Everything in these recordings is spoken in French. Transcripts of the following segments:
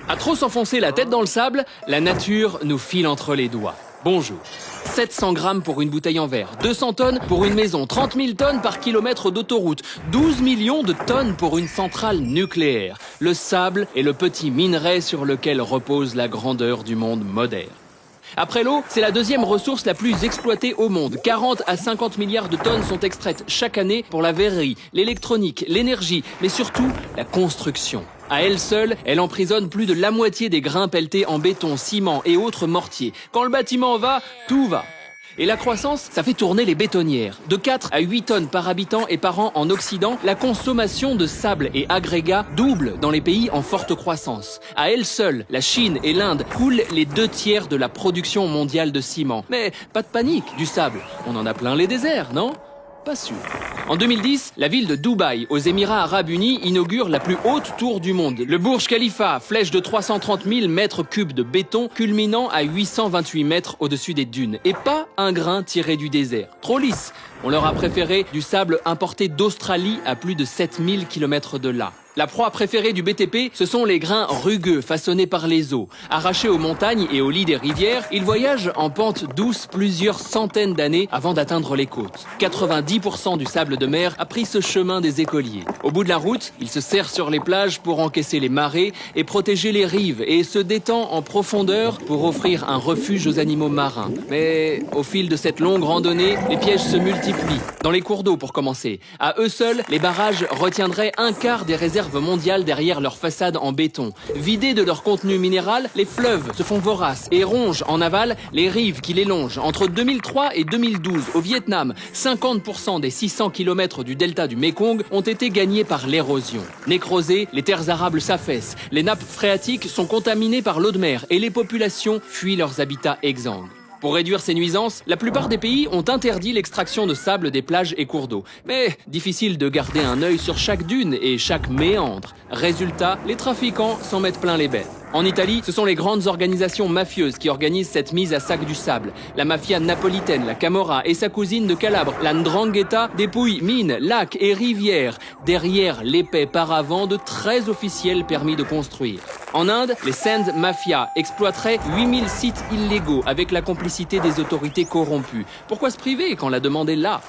À trop s'enfoncer la tête dans le sable, la nature nous file entre les doigts. Bonjour. 700 grammes pour une bouteille en verre, 200 tonnes pour une maison, 30 000 tonnes par kilomètre d'autoroute, 12 millions de tonnes pour une centrale nucléaire. Le sable est le petit minerai sur lequel repose la grandeur du monde moderne. Après l'eau, c'est la deuxième ressource la plus exploitée au monde. 40 à 50 milliards de tonnes sont extraites chaque année pour la verrerie, l'électronique, l'énergie, mais surtout la construction. À elle seule, elle emprisonne plus de la moitié des grains pelletés en béton, ciment et autres mortiers. Quand le bâtiment va, tout va. Et la croissance, ça fait tourner les bétonnières. De 4 à 8 tonnes par habitant et par an en Occident, la consommation de sable et agrégats double dans les pays en forte croissance. À elle seule, la Chine et l'Inde coulent les 2/3 de la production mondiale de ciment. Mais pas de panique, du sable. On en a plein les déserts, non ? Pas sûr. En 2010, la ville de Dubaï, aux Émirats Arabes Unis, inaugure la plus haute tour du monde. Le Burj Khalifa, flèche de 330 000 mètres cubes de béton, culminant à 828 mètres au-dessus des dunes. Et pas un grain tiré du désert. Trop lisse. On leur a préféré du sable importé d'Australie à plus de 7000 km de là. La proie préférée du BTP, ce sont les grains rugueux façonnés par les eaux. Arrachés aux montagnes et au lit des rivières, ils voyagent en pente douce plusieurs centaines d'années avant d'atteindre les côtes. 90% du sable de mer a pris ce chemin des écoliers. Au bout de la route, il se serre sur les plages pour encaisser les marées et protéger les rives et se détend en profondeur pour offrir un refuge aux animaux marins. Mais au fil de cette longue randonnée, les pièges se multiplient. Dans les cours d'eau pour commencer. À eux seuls, les barrages retiendraient un quart des réserves mondiales derrière leur façade en béton. Vidés de leur contenu minéral, les fleuves se font voraces et rongent en aval les rives qui les longent. Entre 2003 et 2012, au Vietnam, 50% des 600 km du delta du Mékong ont été gagnés par l'érosion. Nécrosées, les terres arables s'affaissent, les nappes phréatiques sont contaminées par l'eau de mer et les populations fuient leurs habitats exsangues. Pour réduire ces nuisances, la plupart des pays ont interdit l'extraction de sable des plages et cours d'eau. Mais difficile de garder un œil sur chaque dune et chaque méandre. Résultat, les trafiquants s'en mettent plein les bêtes. En Italie, ce sont les grandes organisations mafieuses qui organisent cette mise à sac du sable. La mafia napolitaine, la Camorra et sa cousine de Calabre, la 'Ndrangheta, dépouillent mines, lacs et rivières, derrière l'épais paravent de 13 officiels permis de construire. En Inde, les Sand Mafia exploiteraient 8000 sites illégaux avec la complicité des autorités corrompues. Pourquoi se priver quand la demande est là ?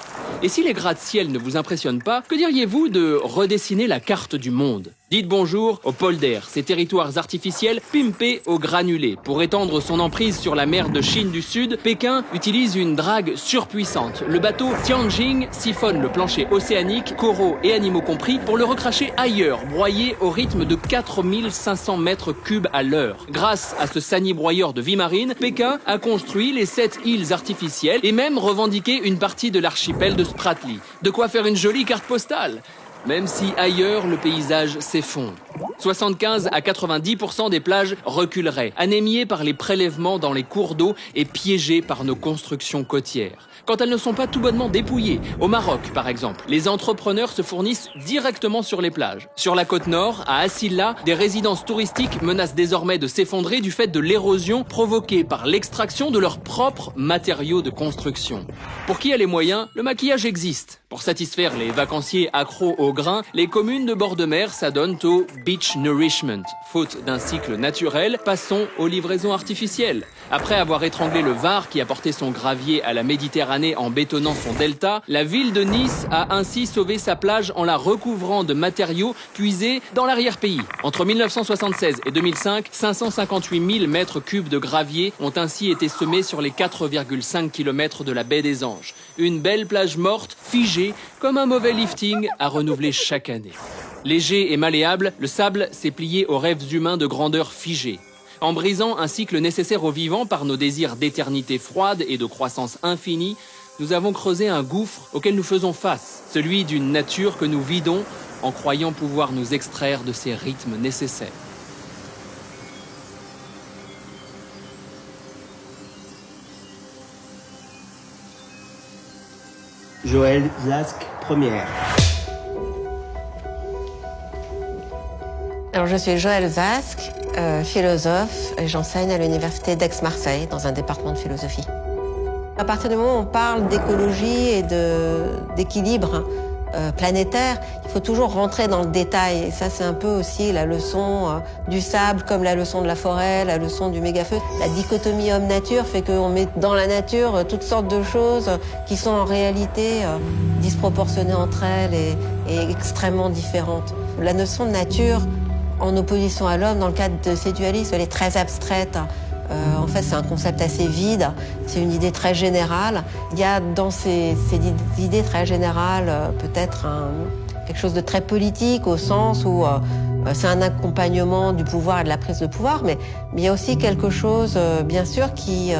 Et si les gratte-ciel ne vous impressionnent pas, que diriez-vous de redessiner la carte du monde ? Dites bonjour aux polders, ces territoires artificiels pimpés au granulé. Pour étendre son emprise sur la mer de Chine du Sud, Pékin utilise une drague surpuissante. Le bateau Tianjin siphonne le plancher océanique, coraux et animaux compris, pour le recracher ailleurs, broyé au rythme de 4500 mètres cubes à l'heure. Grâce à ce sani-broyeur de vie marine, Pékin a construit les 7 îles artificielles et même revendiqué une partie de l'archipel de Spratly. De quoi faire une jolie carte postale. Même si ailleurs, le paysage s'effondre. 75 à 90% des plages reculeraient, anémiées par les prélèvements dans les cours d'eau et piégées par nos constructions côtières. Quand elles ne sont pas tout bonnement dépouillées. Au Maroc, par exemple, les entrepreneurs se fournissent directement sur les plages. Sur la côte nord, à Asila, des résidences touristiques menacent désormais de s'effondrer du fait de l'érosion provoquée par l'extraction de leurs propres matériaux de construction. Pour qui a les moyens, le maquillage existe. Pour satisfaire les vacanciers accros au grain, les communes de bord de mer s'adonnent au beach nourishment. Faute d'un cycle naturel, passons aux livraisons artificielles. Après avoir étranglé le Var qui apportait son gravier à la Méditerranée en bétonnant son delta, la ville de Nice a ainsi sauvé sa plage en la recouvrant de matériaux puisés dans l'arrière-pays. Entre 1976 et 2005, 558 000 mètres cubes de gravier ont ainsi été semés sur les 4,5 km de la baie des Anges. Une belle plage morte, figée, comme un mauvais lifting à renouveler chaque année. Léger et malléable, le sable s'est plié aux rêves humains de grandeur figée. En brisant un cycle nécessaire aux vivants par nos désirs d'éternité froide et de croissance infinie, nous avons creusé un gouffre auquel nous faisons face, celui d'une nature que nous vidons en croyant pouvoir nous extraire de ses rythmes nécessaires. Joël Zask, première. Alors, je suis Joël Zask, philosophe, et j'enseigne à l'université d'Aix-Marseille dans un département de philosophie. À partir du moment où on parle d'écologie et d'équilibre planétaire, il faut toujours rentrer dans le détail. Et ça, c'est un peu aussi la leçon du sable, comme la leçon de la forêt, la leçon du méga-feu. La dichotomie homme-nature fait qu'on met dans la nature toutes sortes de choses qui sont en réalité disproportionnées entre elles et extrêmement différentes. La notion de nature, en opposition à l'homme, dans le cadre de ces dualismes, elle est très abstraite. En fait, c'est un concept assez vide, c'est une idée très générale. Il y a dans ces idées très générales peut-être quelque chose de très politique au sens où c'est un accompagnement du pouvoir et de la prise de pouvoir, mais il y a aussi quelque chose, bien sûr, qui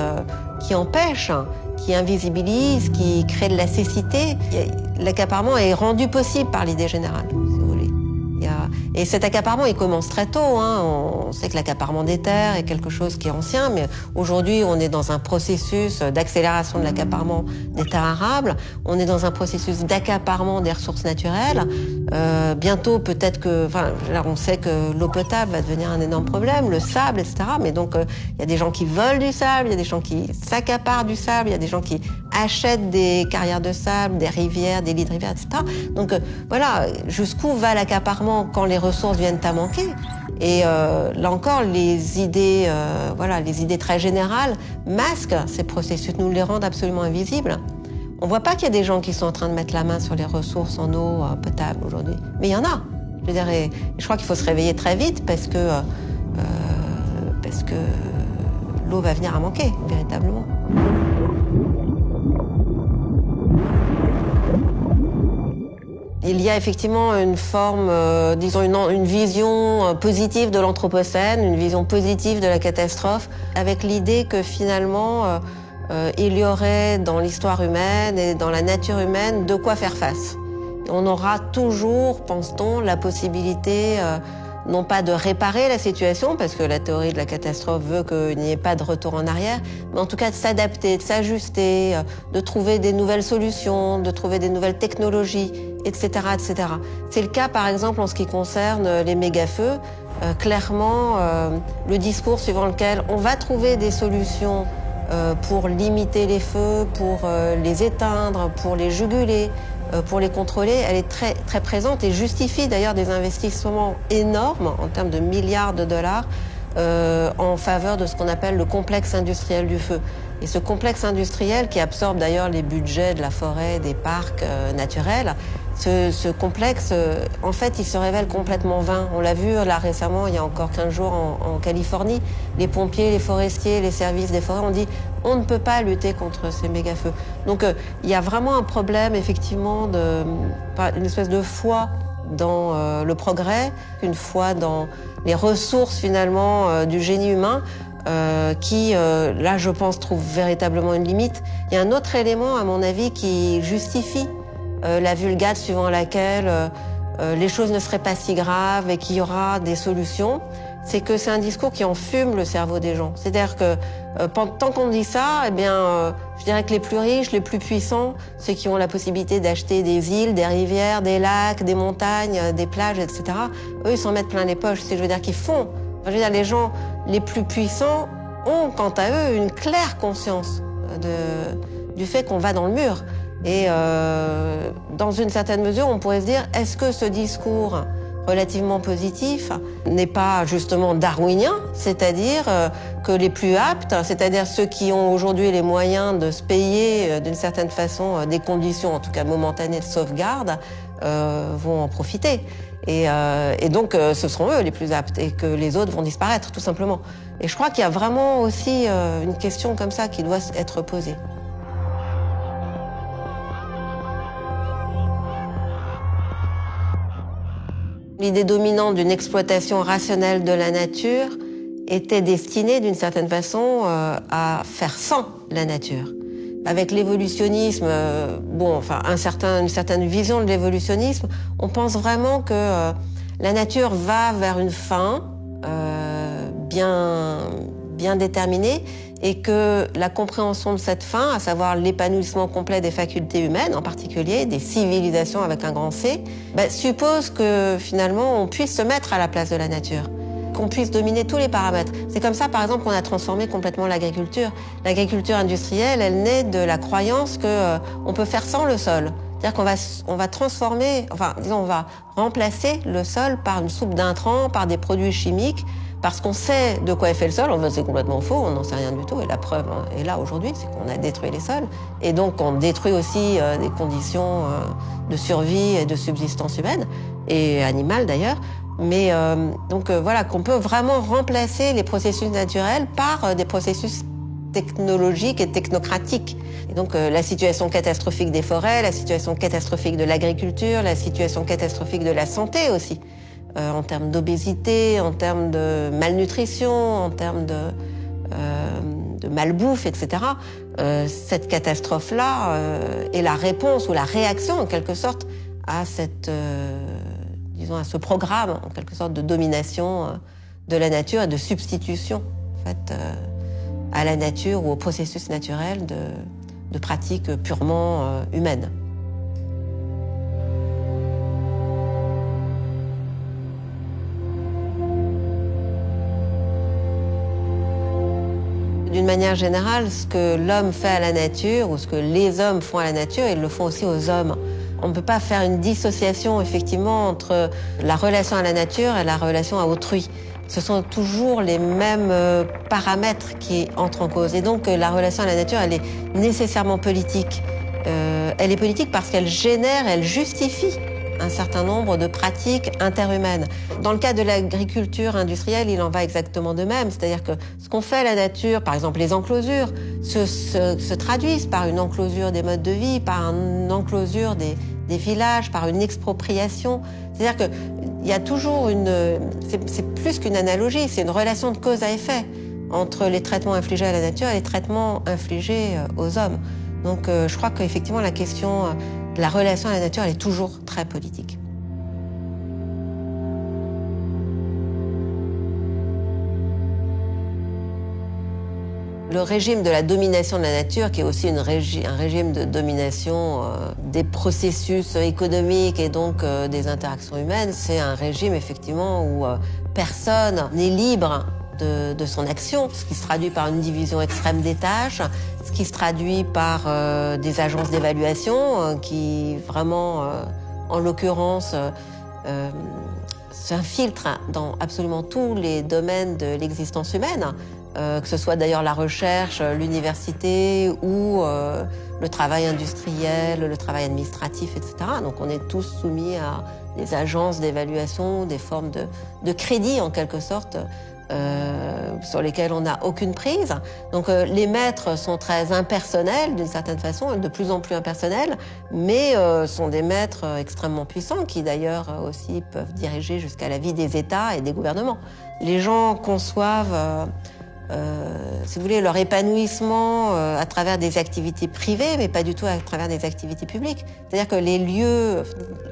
empêche, qui invisibilise, qui crée de la cécité. L'accaparement est rendu possible par l'idée générale, si vous voulez. Et cet accaparement, il commence très tôt. On sait que l'accaparement des terres est quelque chose qui est ancien, mais aujourd'hui, on est dans un processus d'accélération de l'accaparement des terres arables. On est dans un processus d'accaparement des ressources naturelles. Bientôt, peut-être que... Enfin, là, on sait que l'eau potable va devenir un énorme problème, le sable, etc. Mais donc, il y a des gens qui volent du sable, il y a des gens qui s'accaparent du sable, il y a des gens qui achètent des carrières de sable, des rivières, des lits de rivières, etc. Donc, voilà, jusqu'où va l'accaparement quand les ressources viennent à manquer. Et là encore, les idées très générales masquent ces processus, nous les rendent absolument invisibles. On voit pas qu'il y a des gens qui sont en train de mettre la main sur les ressources en eau potable aujourd'hui. Mais il y en a. Je veux dire, et je crois qu'il faut se réveiller très vite parce que l'eau va venir à manquer, véritablement. Il y a effectivement une forme, disons une vision positive de l'Anthropocène, une vision positive de la catastrophe, avec l'idée que finalement, il y aurait dans l'histoire humaine et dans la nature humaine de quoi faire face. On aura toujours, pense-t-on, la possibilité non pas de réparer la situation, parce que la théorie de la catastrophe veut qu'il n'y ait pas de retour en arrière, mais en tout cas de s'adapter, de s'ajuster, de trouver des nouvelles solutions, de trouver des nouvelles technologies, etc., etc. C'est le cas, par exemple, en ce qui concerne les méga-feux. Clairement, le discours suivant lequel on va trouver des solutions pour limiter les feux, pour les éteindre, pour les juguler, pour les contrôler, elle est très, très présente et justifie d'ailleurs des investissements énormes en termes de milliards de dollars en faveur de ce qu'on appelle le complexe industriel du feu. Et ce complexe industriel qui absorbe d'ailleurs les budgets de la forêt, des parcs naturels, ce complexe, en fait, il se révèle complètement vain. On l'a vu là récemment, il y a encore 15 jours en Californie. Les pompiers, les forestiers, les services des forêts ont dit on ne peut pas lutter contre ces méga-feux. Donc il y a vraiment un problème, effectivement, une espèce de foi dans le progrès, une foi dans les ressources, finalement, du génie humain, qui, là, je pense, trouve véritablement une limite. Il y a un autre élément, à mon avis, qui justifie la vulgate suivant laquelle les choses ne seraient pas si graves et qu'il y aura des solutions, c'est que c'est un discours qui enfume le cerveau des gens. C'est-à-dire que tant qu'on dit ça, eh bien, je dirais que les plus riches, les plus puissants, ceux qui ont la possibilité d'acheter des îles, des rivières, des lacs, des montagnes, des plages, etc., eux, ils s'en mettent plein les poches. Je veux dire qu'ils font. Je veux dire, les gens les plus puissants ont, quant à eux, une claire conscience du fait qu'on va dans le mur. Et dans une certaine mesure, on pourrait se dire, est-ce que ce discours relativement positif n'est pas justement darwinien, c'est-à-dire que les plus aptes, c'est-à-dire ceux qui ont aujourd'hui les moyens de se payer d'une certaine façon des conditions, en tout cas momentanées de sauvegarde, vont en profiter. Et donc ce seront eux les plus aptes et que les autres vont disparaître, tout simplement. Et je crois qu'il y a vraiment aussi une question comme ça qui doit être posée. L'idée dominante d'une exploitation rationnelle de la nature était destinée, d'une certaine façon, à faire sans la nature. Avec l'évolutionnisme, une certaine vision de l'évolutionnisme, on pense vraiment que la nature va vers une fin bien déterminée et que la compréhension de cette fin, à savoir l'épanouissement complet des facultés humaines, en particulier des civilisations avec un grand C, suppose que finalement on puisse se mettre à la place de la nature, qu'on puisse dominer tous les paramètres. C'est comme ça, par exemple, qu'on a transformé complètement l'agriculture. L'agriculture industrielle, elle naît de la croyance qu'on peut faire sans le sol. C'est-à-dire qu'on va transformer, enfin, disons, on va remplacer le sol par une soupe d'intrants, par des produits chimiques, parce qu'on sait de quoi est fait le sol. Enfin, c'est complètement faux, on n'en sait rien du tout. Et la preuve est là aujourd'hui, c'est qu'on a détruit les sols. Et donc, on détruit aussi des conditions de survie et de subsistance humaine, et animale d'ailleurs. Mais voilà, qu'on peut vraiment remplacer les processus naturels par des processus technologiques et technocratiques. Et donc la situation catastrophique des forêts, la situation catastrophique de l'agriculture, la situation catastrophique de la santé aussi, en termes d'obésité, en termes de malnutrition, en termes de malbouffe, etc. Cette catastrophe-là est la réponse ou la réaction, en quelque sorte, à à ce programme, en quelque sorte, de domination de la nature et de substitution, en fait, à la nature ou au processus naturel de pratiques purement humaines. D'une manière générale, ce que l'homme fait à la nature ou ce que les hommes font à la nature, ils le font aussi aux hommes. On ne peut pas faire une dissociation, effectivement, entre la relation à la nature et la relation à autrui. Ce sont toujours les mêmes paramètres qui entrent en cause. Et donc, la relation à la nature, elle est nécessairement politique. Elle est politique parce qu'elle génère, elle justifie un certain nombre de pratiques interhumaines. Dans le cas de l'agriculture industrielle, il en va exactement de même. C'est-à-dire que ce qu'on fait à la nature, par exemple les enclosures, se traduisent par une enclosure des modes de vie, par une enclosure des villages, par une expropriation. C'est-à-dire qu'il y a toujours c'est plus qu'une analogie, c'est une relation de cause à effet entre les traitements infligés à la nature et les traitements infligés aux hommes. Donc je crois qu'effectivement la question de la relation à la nature, elle est toujours très politique. Le régime de la domination de la nature, qui est aussi un régime de domination des processus économiques et donc des interactions humaines, c'est un régime effectivement où personne n'est libre de son action, ce qui se traduit par une division extrême des tâches, ce qui se traduit par des agences d'évaluation qui vraiment, en l'occurrence, s'infiltrent dans absolument tous les domaines de l'existence humaine, que ce soit d'ailleurs la recherche, l'université ou le travail industriel, le travail administratif, etc. Donc on est tous soumis à des agences d'évaluation, des formes de crédit en quelque sorte, sur lesquels on n'a aucune prise. Donc les maîtres sont très impersonnels d'une certaine façon, de plus en plus impersonnels, mais sont des maîtres extrêmement puissants qui d'ailleurs aussi peuvent diriger jusqu'à la vie des États et des gouvernements. Les gens conçoivent, si vous voulez, leur épanouissement à travers des activités privées, mais pas du tout à travers des activités publiques. C'est-à-dire que les lieux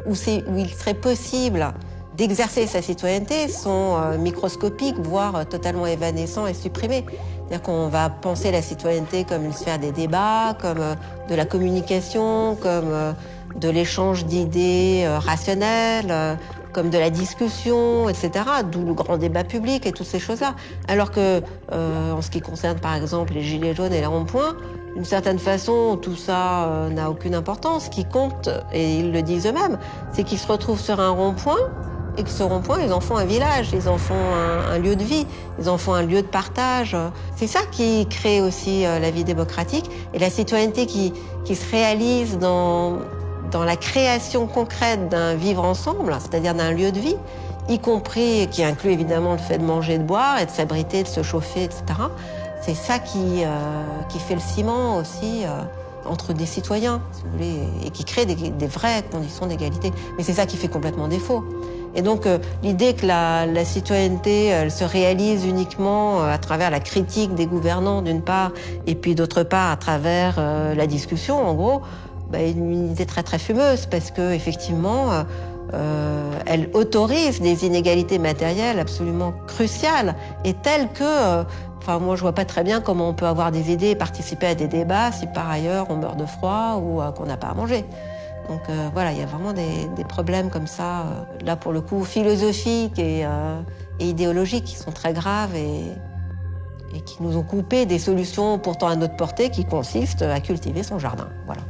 où il serait possible d'exercer sa citoyenneté sont microscopiques, voire totalement évanescents et supprimés. C'est-à-dire qu'on va penser la citoyenneté comme une sphère des débats, comme de la communication, comme de l'échange d'idées rationnelles, comme de la discussion, etc., d'où le grand débat public et toutes ces choses-là. Alors que, en ce qui concerne par exemple les gilets jaunes et les ronds-points, d'une certaine façon, tout ça n'a aucune importance. Ce qui compte, et ils le disent eux-mêmes, c'est qu'ils se retrouvent sur un rond-point, et que ce rond-point, ils en font un village, ils en font un lieu de vie, ils en font un lieu de partage. C'est ça qui crée aussi la vie démocratique et la citoyenneté qui se réalise dans la création concrète d'un vivre ensemble, c'est-à-dire d'un lieu de vie, y compris, qui inclut évidemment le fait de manger, de boire et de s'abriter, de se chauffer, etc. C'est ça qui fait le ciment aussi entre des citoyens, si vous voulez, et qui crée des vraies conditions d'égalité. Mais c'est ça qui fait complètement défaut. Et donc l'idée que la citoyenneté elle se réalise uniquement à travers la critique des gouvernants d'une part, et puis d'autre part à travers la discussion, en gros, une idée très très fumeuse, parce que effectivement elle autorise des inégalités matérielles absolument cruciales et telles que moi, je vois pas très bien comment on peut avoir des idées et participer à des débats si par ailleurs on meurt de froid ou qu'on n'a pas à manger. Donc voilà, il y a vraiment des problèmes comme ça, là pour le coup philosophiques et idéologiques qui sont très graves et qui nous ont coupé des solutions pourtant à notre portée qui consistent à cultiver son jardin. Voilà.